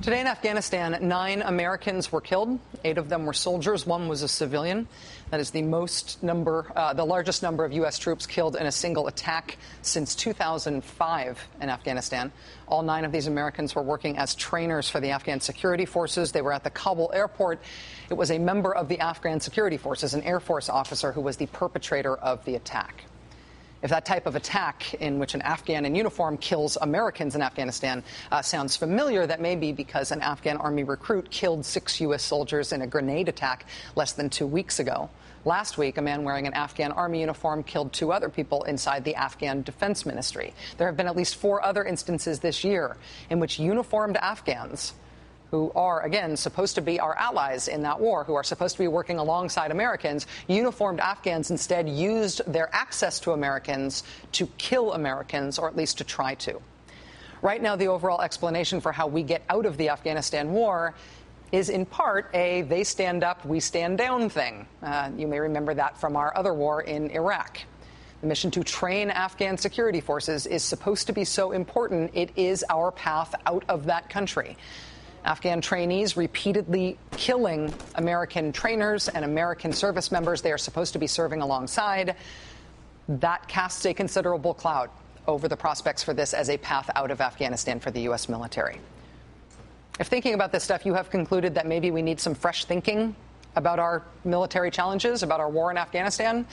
Today in Afghanistan, 9 Americans were killed. 8 of them were soldiers. 1 was a civilian. That is the largest number of U.S. troops killed in a single attack since 2005 in Afghanistan. All 9 of these Americans were working as trainers for the Afghan security forces. They were at the Kabul airport. It was a member of the Afghan security forces, an Air Force officer, who was the perpetrator of the attack. If that type of attack in which an Afghan in uniform kills Americans in Afghanistan sounds familiar, that may be because an Afghan army recruit killed 6 U.S. soldiers in a grenade attack less than 2 weeks ago. Last week, a man wearing an Afghan army uniform killed 2 other people inside the Afghan Defense Ministry. There have been at least 4 other instances this year in which uniformed Afghans, who are, again, supposed to be our allies in that war, who are supposed to be working alongside Americans, uniformed Afghans instead used their access to Americans to kill Americans, or at least to try to. Right now, the overall explanation for how we get out of the Afghanistan war is in part a they stand up, we stand down thing. You may remember that from our other war in Iraq. The mission to train Afghan security forces is supposed to be so important, it is our path out of that country. Afghan trainees repeatedly killing American trainers and American service members they are supposed to be serving alongside. That casts a considerable cloud over the prospects for this as a path out of Afghanistan for the U.S. military. If thinking about this stuff, you have concluded that maybe we need some fresh thinking about our military challenges, about our war in Afghanistan,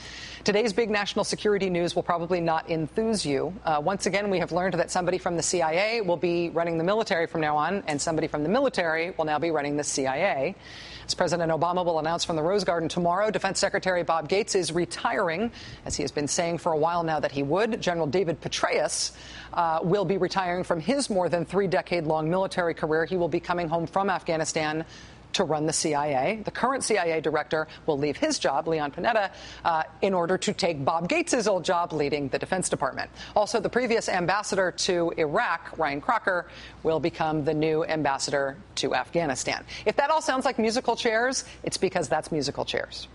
today's big national security news will probably not enthuse you. Once again, we have learned that somebody from the CIA will be running the military from now on, and somebody from the military will now be running the CIA. As President Obama will announce from the Rose Garden tomorrow, Defense Secretary Bob Gates is retiring, as he has been saying for a while now that he would. General David Petraeus will be retiring from his more than 3-decade-long military career. He will be coming home from Afghanistan to run the CIA. The current CIA director will leave his job, Leon Panetta, in order to take Bob Gates' old job leading the Defense Department. Also, the previous ambassador to Iraq, Ryan Crocker, will become the new ambassador to Afghanistan. If that all sounds like musical chairs, it's because that's musical chairs.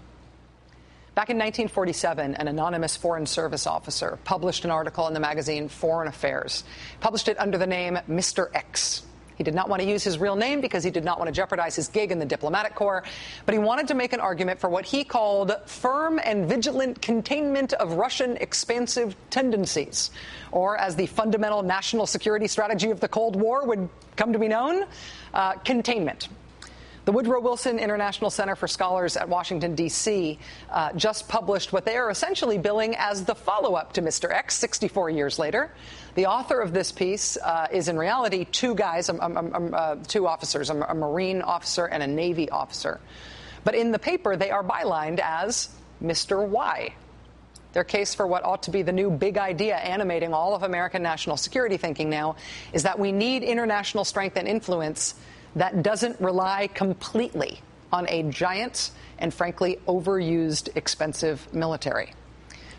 Back in 1947, an anonymous Foreign Service officer published an article in the magazine Foreign Affairs, published it under the name Mr. X. He did not want to use his real name because he did not want to jeopardize his gig in the diplomatic corps, but he wanted to make an argument for what he called firm and vigilant containment of Russian expansive tendencies, or as the fundamental national security strategy of the Cold War would come to be known, containment. The Woodrow Wilson International Center for Scholars at Washington, D.C. Just published what they are essentially billing as the follow-up to Mr. X 64 years later. The author of this piece is in reality 2 guys, 2 officers, a Marine officer and a Navy officer. But in the paper, they are bylined as Mr. Y. Their case for what ought to be the new big idea animating all of American national security thinking now is that we need international strength and influence that doesn't rely completely on a giant and, frankly, overused, expensive military.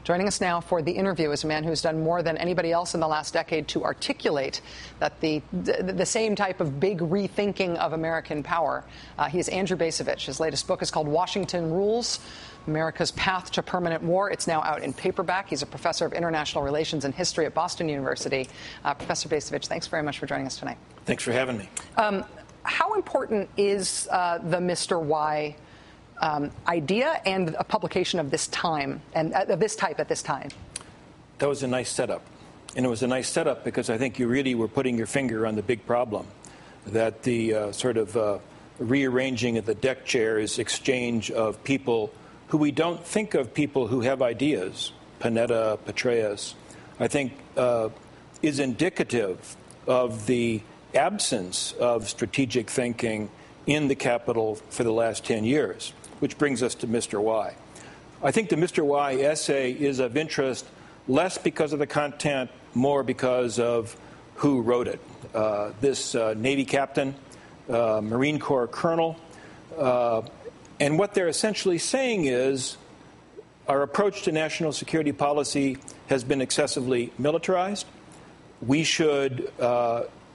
Joining us now for the interview is a man who's done more than anybody else in the last decade to articulate that the same type of big rethinking of American power. He is Andrew Bacevich. His latest book is called Washington Rules, America's Path to Permanent War. It's now out in paperback. He's a professor of international relations and history at Boston University. Professor Bacevich, thanks very much for joining us tonight. Thanks for having me. How important is the Mr. Y idea and a publication of this time and this type at this time? That was a nice setup. And it was a nice setup because I think you really were putting your finger on the big problem, that the sort of rearranging of the deck chairs, exchange of people who we don't think of people who have ideas, Panetta, Petraeus, I think is indicative of the absence of strategic thinking in the Capitol for the last 10 years, which brings us to Mr. Y. I think the Mr. Y essay is of interest less because of the content, more because of who wrote it. This Navy captain, Marine Corps colonel, and what they're essentially saying is our approach to national security policy has been excessively militarized. We should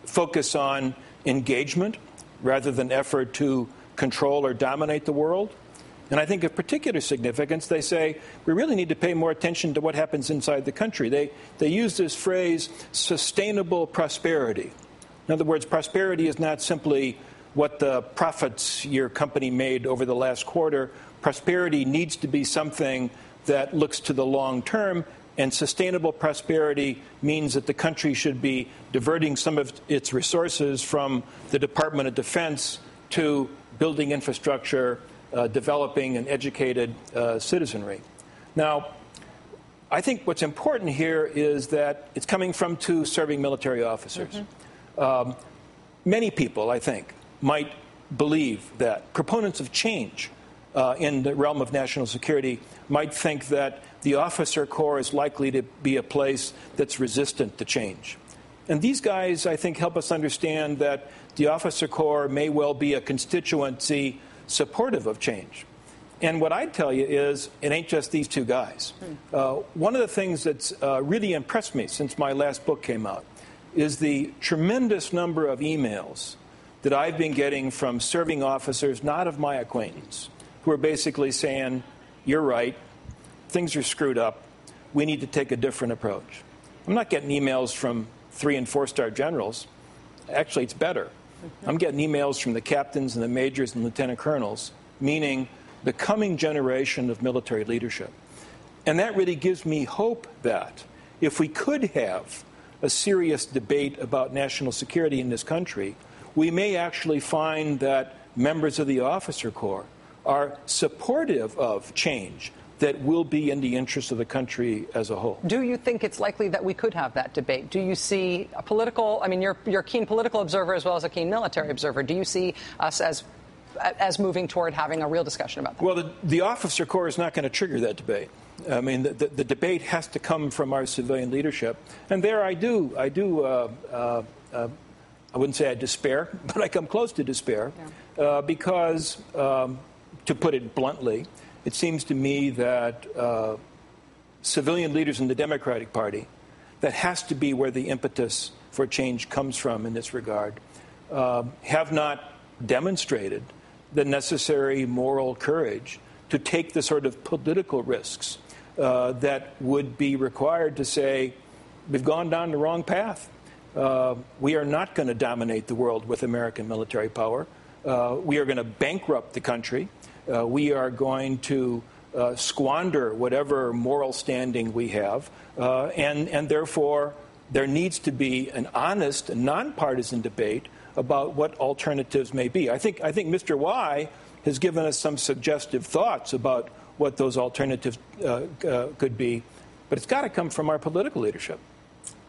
focus on engagement rather than effort to control or dominate the world. And I think of particular significance, they say we really need to pay more attention to what happens inside the country. They use this phrase, sustainable prosperity. In other words, prosperity is not simply what the profits your company made over the last quarter. Prosperity needs to be something that looks to the long term, and sustainable prosperity means that the country should be diverting some of its resources from the Department of Defense to building infrastructure, developing an educated citizenry. Now, I think what's important here is that it's coming from two serving military officers. Many people, I think, might believe that proponents of change in the realm of national security might think that the officer corps is likely to be a place that's resistant to change. And these guys, I think, help us understand that the officer corps may well be a constituency supportive of change. And what I'd tell you is it ain't just these two guys. One of the things that's really impressed me since my last book came out is the tremendous number of emails that I've been getting from serving officers, not of my acquaintance, who are basically saying, you're right, things are screwed up, we need to take a different approach. I'm not getting emails from 3- and 4-star generals. Actually, it's better. I'm getting emails from the captains and the majors and lieutenant colonels, meaning the coming generation of military leadership. And that really gives me hope that if we could have a serious debate about national security in this country, we may actually find that members of the officer corps are supportive of change that will be in the interest of the country as a whole. Do you think it's likely that we could have that debate? Do you see a political, I mean, you're a keen political observer as well as a keen military observer. Do you see us as moving toward having a real discussion about that? Well, the officer corps is not going to trigger that debate. I mean, the debate has to come from our civilian leadership. And there I wouldn't say I despair, but I come close to despair because, to put it bluntly, it seems to me that civilian leaders in the Democratic Party, that has to be where the impetus for change comes from in this regard, have not demonstrated the necessary moral courage to take the sort of political risks that would be required to say, we've gone down the wrong path. We are not going to dominate the world with American military power. We are going to bankrupt the country. We are going to squander whatever moral standing we have. And therefore, there needs to be an honest and nonpartisan debate about what alternatives may be. I think Mr. Y has given us some suggestive thoughts about what those alternatives could be, but it's got to come from our political leadership.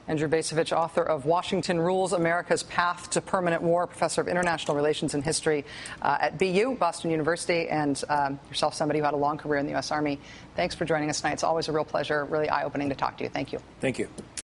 Andrew Bacevich, author of Washington Rules, America's Path to Permanent War, professor of international relations and history at BU, Boston University, and yourself somebody who had a long career in the U.S. Army. Thanks for joining us tonight. It's always a real pleasure, really eye-opening to talk to you. Thank you. Thank you.